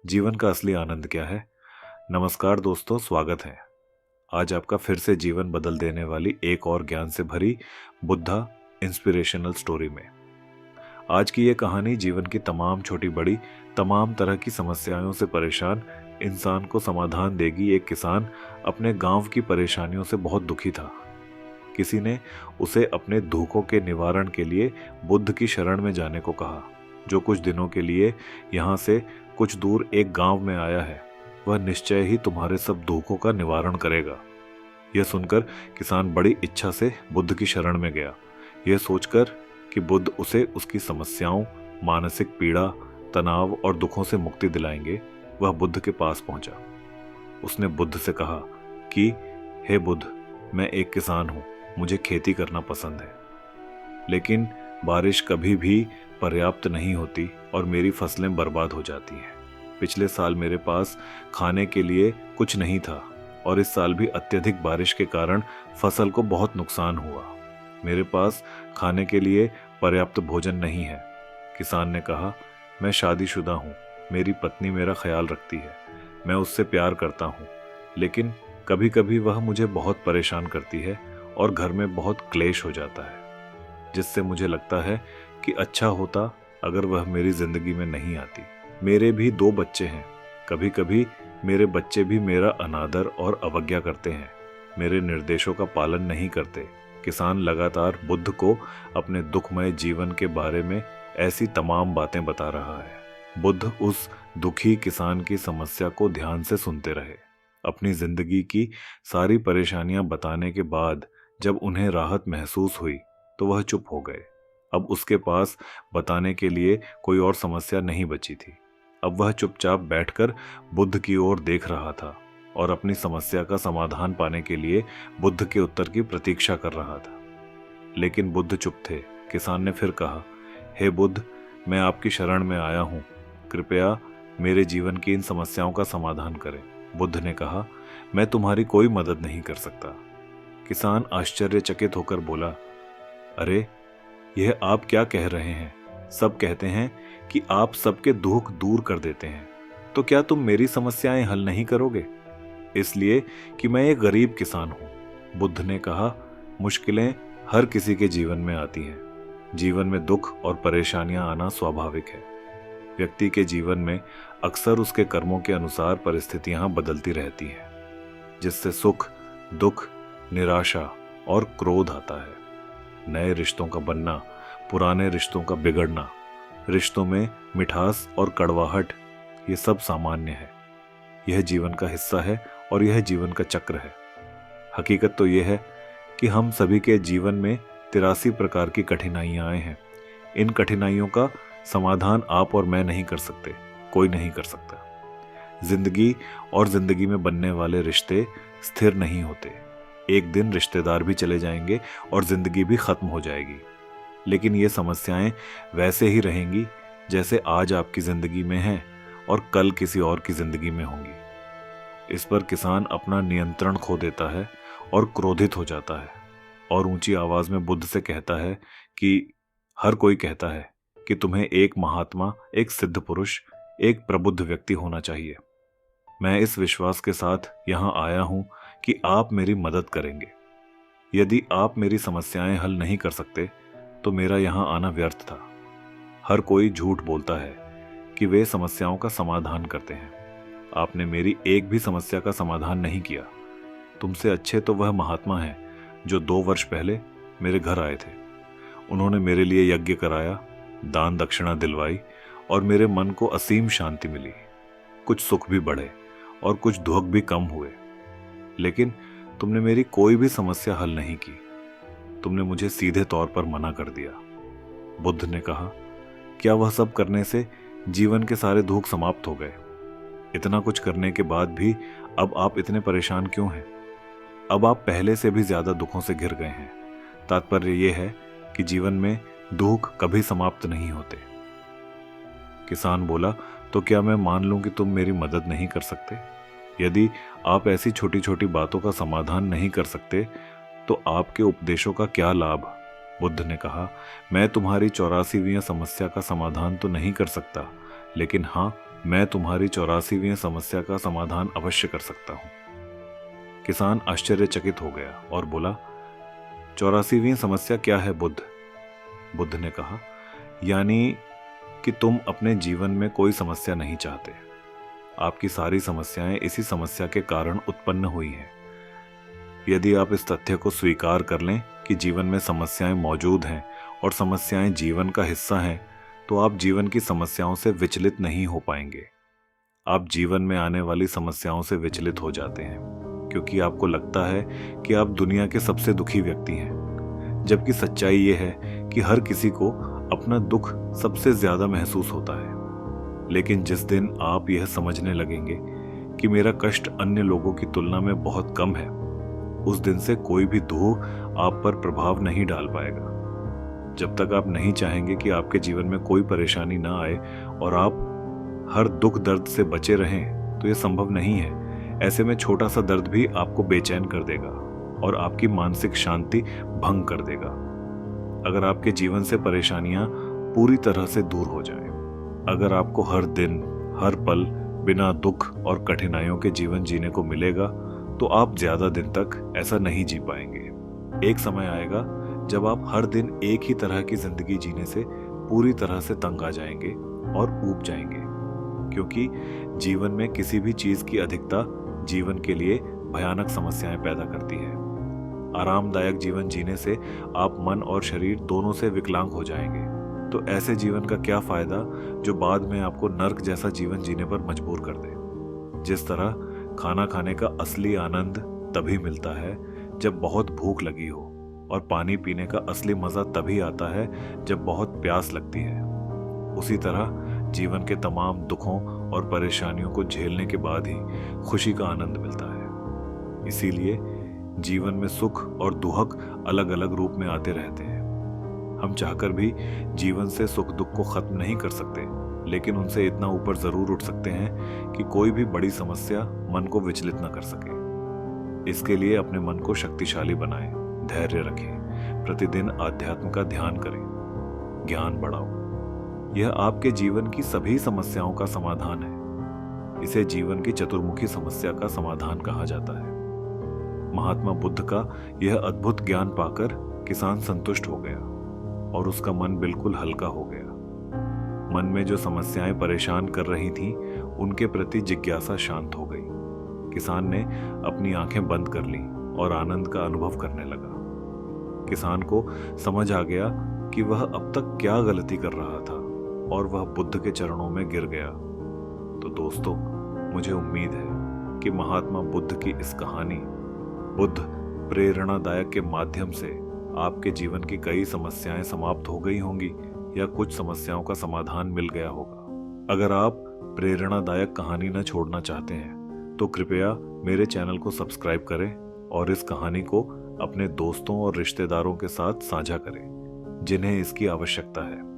जीवन का असली आनंद क्या है। नमस्कार दोस्तों, स्वागत है आज आपका फिर से जीवन बदल देने वाली एक और ज्ञान से भरी बुद्धा इंस्पिरेशनल स्टोरी में। आज की ये कहानी जीवन की तमाम छोटी बड़ी तमाम तरह की समस्याओं से परेशान इंसान को समाधान देगी। एक किसान अपने गांव की परेशानियों से बहुत दुखी था। किसी ने उसे अपने दुखों के निवारण के लिए बुद्ध की शरण में जाने को कहा, जो कुछ दिनों के लिए यहाँ से कुछ दूर एक गांव में आया है। वह निश्चय ही तुम्हारे सब दुखों का निवारण करेगा। यह सुनकर किसान बड़ी इच्छा से बुद्ध की शरण में गया, यह सोचकर कि बुद्ध उसे उसकी समस्याओं, मानसिक पीड़ा, तनाव और दुखों से मुक्ति दिलाएंगे। वह बुद्ध के पास पहुंचा। उसने बुद्ध से कहा कि हे बुद्ध, मैं एक किसान हूं, मुझे खेती करना पसंद है, लेकिन बारिश कभी भी पर्याप्त नहीं होती और मेरी फसलें बर्बाद हो जाती हैं। पिछले साल मेरे पास खाने के लिए कुछ नहीं था और इस साल भी अत्यधिक बारिश के कारण फसल को बहुत नुकसान हुआ। मेरे पास खाने के लिए पर्याप्त भोजन नहीं है। किसान ने कहा, मैं शादीशुदा हूँ, मेरी पत्नी मेरा ख्याल रखती है, मैं उससे प्यार करता हूँ, लेकिन कभी कभी वह मुझे बहुत परेशान करती है और घर में बहुत क्लेश हो जाता है, जिससे मुझे लगता है कि अच्छा होता अगर वह मेरी जिंदगी में नहीं आती। मेरे भी 2 बच्चे हैं। कभी कभी मेरे बच्चे भी मेरा अनादर और अवज्ञा करते हैं, मेरे निर्देशों का पालन नहीं करते। किसान लगातार बुद्ध को अपने दुखमय जीवन के बारे में ऐसी तमाम बातें बता रहा है। बुद्ध उस दुखी किसान की समस्या को ध्यान से सुनते रहे। अपनी जिंदगी की सारी परेशानियां बताने के बाद जब उन्हें राहत महसूस हुई तो वह चुप हो गए। अब उसके पास बताने के लिए कोई और समस्या नहीं बची थी। अब वह चुपचाप बैठकर बुद्ध की ओर देख रहा था और अपनी समस्या का समाधान पाने के लिए बुद्ध के उत्तर की प्रतीक्षा कर रहा था। लेकिन बुद्ध चुप थे। किसान ने फिर कहा, हे बुद्ध, मैं आपकी शरण में आया हूँ, कृपया मेरे जीवन की इन समस्याओं का समाधान करें। बुद्ध ने कहा, मैं तुम्हारी कोई मदद नहीं कर सकता। किसान आश्चर्यचकित होकर बोला, अरे, यह आप क्या कह रहे हैं? सब कहते हैं कि आप सबके दुख दूर कर देते हैं, तो क्या तुम मेरी समस्याएं हल नहीं करोगे? इसलिए कि मैं एक गरीब किसान हूं। बुद्ध ने कहा, मुश्किलें हर किसी के जीवन में आती हैं। जीवन में दुख और परेशानियां आना स्वाभाविक है। व्यक्ति के जीवन में अक्सर उसके कर्मों के अनुसार परिस्थितियां बदलती रहती हैं, जिससे सुख, दुख, निराशा और क्रोध आता है। नए रिश्तों का बनना, पुराने रिश्तों का बिगड़ना, रिश्तों में मिठास और कड़वाहट, ये सब सामान्य है। यह जीवन का हिस्सा है और यह जीवन का चक्र है। हकीकत तो यह है कि हम सभी के जीवन में 83 प्रकार की कठिनाइयां आए हैं। इन कठिनाइयों का समाधान आप और मैं नहीं कर सकते, कोई नहीं कर सकता। जिंदगी और जिंदगी में बनने वाले रिश्ते स्थिर नहीं होते। एक दिन रिश्तेदार भी चले जाएंगे और जिंदगी भी खत्म हो जाएगी, लेकिन ये समस्याएं वैसे ही रहेंगी जैसे आज आपकी जिंदगी में हैं और कल किसी और की जिंदगी में होंगी। इस पर किसान अपना नियंत्रण खो देता है और क्रोधित हो जाता है और ऊंची आवाज में बुद्ध से कहता है कि हर कोई कहता है कि तुम्हें एक महात्मा, एक सिद्ध पुरुष, एक प्रबुद्ध व्यक्ति होना चाहिए। मैं इस विश्वास के साथ यहां आया हूं कि आप मेरी मदद करेंगे। यदि आप मेरी समस्याएं हल नहीं कर सकते तो मेरा यहां आना व्यर्थ था। हर कोई झूठ बोलता है कि वे समस्याओं का समाधान करते हैं। आपने मेरी एक भी समस्या का समाधान नहीं किया। तुमसे अच्छे तो वह महात्मा हैं जो 2 वर्ष पहले मेरे घर आए थे। उन्होंने मेरे लिए यज्ञ कराया, दान दक्षिणा दिलवाई और मेरे मन को असीम शांति मिली। कुछ सुख भी बढ़े और कुछ दुख भी कम हुए, लेकिन तुमने मेरी कोई भी समस्या हल नहीं की। तुमने मुझे सीधे तौर पर मना कर दिया। बुद्ध ने कहा, क्या वह सब करने से जीवन के सारे दुख समाप्त हो गए? इतना कुछ करने के बाद भी अब आप इतने परेशान क्यों हैं? अब आप पहले से भी ज्यादा दुखों से घिर गए हैं। तात्पर्य यह है कि जीवन में दुख कभी समाप्त नहीं होते। किसान बोला, तो क्या मैं मान लूं कि तुम मेरी मदद नहीं कर सकते? यदि आप ऐसी छोटी छोटी बातों का समाधान नहीं कर सकते तो आपके उपदेशों का क्या लाभ? बुद्ध ने कहा, मैं तुम्हारी 84वीं समस्या का समाधान तो नहीं कर सकता, लेकिन हाँ, मैं तुम्हारी 84वीं समस्या का समाधान अवश्य कर सकता हूं। किसान आश्चर्यचकित हो गया और बोला, 84वीं समस्या क्या है बुद्ध? बुद्ध ने कहा, यानी कि तुम अपने जीवन में कोई समस्या नहीं चाहते। आपकी सारी समस्याएं इसी समस्या के कारण उत्पन्न हुई हैं। यदि आप इस तथ्य को स्वीकार कर लें कि जीवन में समस्याएं मौजूद हैं और समस्याएं जीवन का हिस्सा हैं, तो आप जीवन की समस्याओं से विचलित नहीं हो पाएंगे। आप जीवन में आने वाली समस्याओं से विचलित हो जाते हैं क्योंकि आपको लगता है कि आप दुनिया के सबसे दुखी व्यक्ति हैं, जबकि सच्चाई ये है कि हर किसी को अपना दुख सबसे ज्यादा महसूस होता है। लेकिन जिस दिन आप यह समझने लगेंगे कि मेरा कष्ट अन्य लोगों की तुलना में बहुत कम है, उस दिन से कोई भी दुख आप पर प्रभाव नहीं डाल पाएगा। जब तक आप नहीं चाहेंगे कि आपके जीवन में कोई परेशानी ना आए और आप हर दुख दर्द से बचे रहें, तो यह संभव नहीं है। ऐसे में छोटा सा दर्द भी आपको बेचैन कर देगा और आपकी मानसिक शांति भंग कर देगा। अगर आपके जीवन से परेशानियां पूरी तरह से दूर हो जाएं, अगर आपको हर दिन हर पल बिना दुख और कठिनाइयों के जीवन जीने को मिलेगा, तो आप ज्यादा दिन तक ऐसा नहीं जी पाएंगे। एक समय आएगा जब आप हर दिन एक ही तरह की जिंदगी जीने से पूरी तरह से तंग आ जाएंगे और ऊब जाएंगे, क्योंकि जीवन में किसी भी चीज की अधिकता जीवन के लिए भयानक समस्याएं पैदा करती है। आरामदायक जीवन जीने से आप मन और शरीर दोनों से विकलांग हो जाएंगे। तो ऐसे जीवन का क्या फायदा जो बाद में आपको नर्क जैसा जीवन जीने पर मजबूर कर दे। जिस तरह खाना खाने का असली आनंद तभी मिलता है जब बहुत भूख लगी हो, और पानी पीने का असली मजा तभी आता है जब बहुत प्यास लगती है, उसी तरह जीवन के तमाम दुखों और परेशानियों को झेलने के बाद ही खुशी का आनंद मिलता है। इसीलिए जीवन में सुख और दुख अलग अलग रूप में आते रहते हैं। हम चाहकर भी जीवन से सुख दुख को खत्म नहीं कर सकते, लेकिन उनसे इतना ऊपर जरूर उठ सकते हैं कि कोई भी बड़ी समस्या मन को विचलित न कर सके। इसके लिए अपने मन को शक्तिशाली बनाएं, धैर्य रखें, प्रतिदिन आध्यात्म का ध्यान करें, ज्ञान बढ़ाओ। यह आपके जीवन की सभी समस्याओं का समाधान है। इसे जीवन की चतुर्मुखी समस्या का समाधान कहा जाता है। महात्मा बुद्ध का यह अद्भुत ज्ञान पाकर किसान संतुष्ट हो गया और उसका मन बिल्कुल हल्का हो गया। मन में जो समस्याएं परेशान कर रही थीं, उनके प्रति जिज्ञासा शांत हो गई। किसान ने अपनी आंखें बंद कर लीं और आनंद का अनुभव करने लगा। किसान को समझ आ गया कि वह अब तक क्या गलती कर रहा था और वह बुद्ध के चरणों में गिर गया। तो दोस्तों, मुझे उम्मीद है कि महात्मा बुद्ध की इस कहानी, बुद्ध प्रेरणादायक के माध्यम से आपके जीवन की कई समस्याएं समाप्त हो गई होंगी या कुछ समस्याओं का समाधान मिल गया होगा। अगर आप प्रेरणादायक कहानी न छोड़ना चाहते हैं तो कृपया मेरे चैनल को सब्सक्राइब करें और इस कहानी को अपने दोस्तों और रिश्तेदारों के साथ साझा करें जिन्हें इसकी आवश्यकता है।